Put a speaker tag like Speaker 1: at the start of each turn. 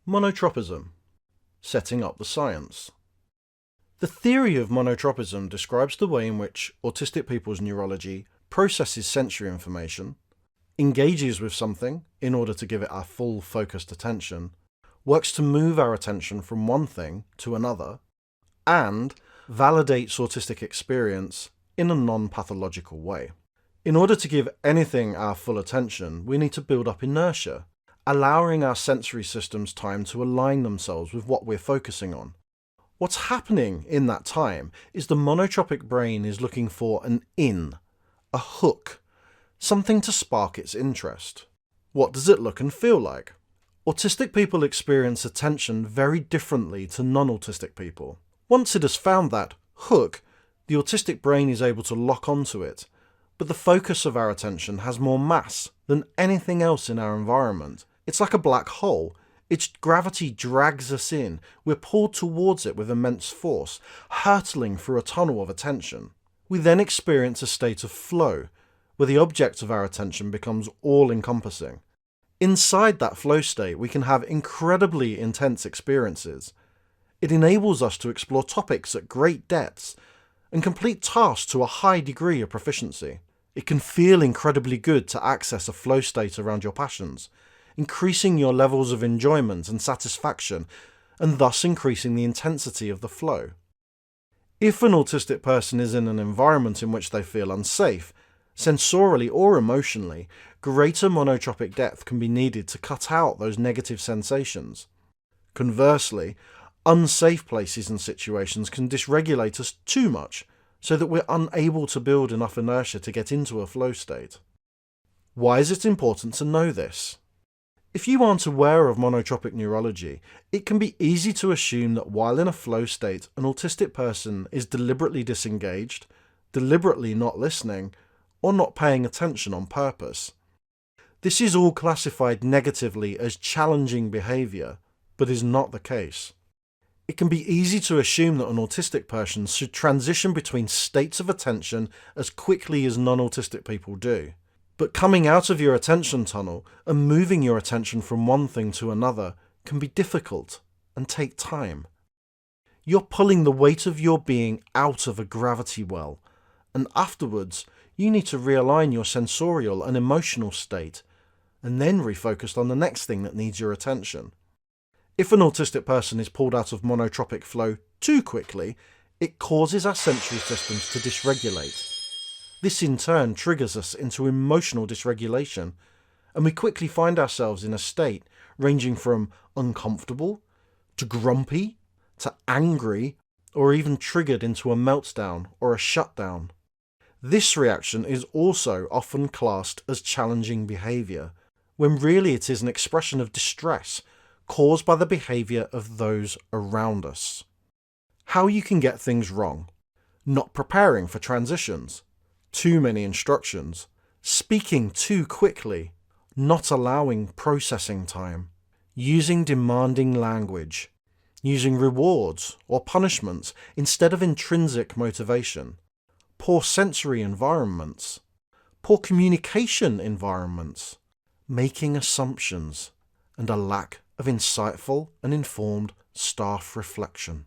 Speaker 1: Monotropism. Setting up the science. The theory of monotropism describes the way in which autistic people's neurology processes sensory information, engages with something in order to give it our full focused attention, works to move our attention from one thing to another, and validates autistic experience in a non-pathological way. In order to give anything our full attention, we need to build up inertia, allowing our sensory systems time to align themselves with what we're focusing on. What's happening in that time is the monotropic brain is looking for an in, a hook, something to spark its interest. What does it look and feel like? Autistic people experience attention very differently to non-autistic people. Once it has found that hook, the autistic brain is able to lock onto it, but the focus of our attention has more mass than anything else in our environment. It's like a black hole. Its gravity drags us in. We're pulled towards it with immense force, hurtling through a tunnel of attention. We then experience a state of flow, where the object of our attention becomes all-encompassing. Inside that flow state, we can have incredibly intense experiences. It enables us to explore topics at great depths and complete tasks to a high degree of proficiency. It can feel incredibly good to access a flow state around your passions, increasing your levels of enjoyment and satisfaction, and thus increasing the intensity of the flow. If an autistic person is in an environment in which they feel unsafe, sensorially or emotionally, greater monotropic depth can be needed to cut out those negative sensations. Conversely, unsafe places and situations can dysregulate us too much, so that we're unable to build enough inertia to get into a flow state. Why is it important to know this? If you aren't aware of monotropic neurology, it can be easy to assume that while in a flow state, an autistic person is deliberately disengaged, deliberately not listening, or not paying attention on purpose. This is all classified negatively as challenging behaviour, but is not the case. It can be easy to assume that an autistic person should transition between states of attention as quickly as non-autistic people do. But coming out of your attention tunnel and moving your attention from one thing to another can be difficult and take time. You're pulling the weight of your being out of a gravity well, and afterwards you need to realign your sensorial and emotional state, and then refocus on the next thing that needs your attention. If an autistic person is pulled out of monotropic flow too quickly, it causes our sensory systems to dysregulate. This in turn triggers us into emotional dysregulation, and we quickly find ourselves in a state ranging from uncomfortable, to grumpy, to angry, or even triggered into a meltdown or a shutdown. This reaction is also often classed as challenging behaviour, when really it is an expression of distress caused by the behaviour of those around us. How you can get things wrong: not preparing for transitions, too many instructions, speaking too quickly, not allowing processing time, using demanding language, using rewards or punishments instead of intrinsic motivation, poor sensory environments, poor communication environments, making assumptions, and a lack of insightful and informed staff reflection.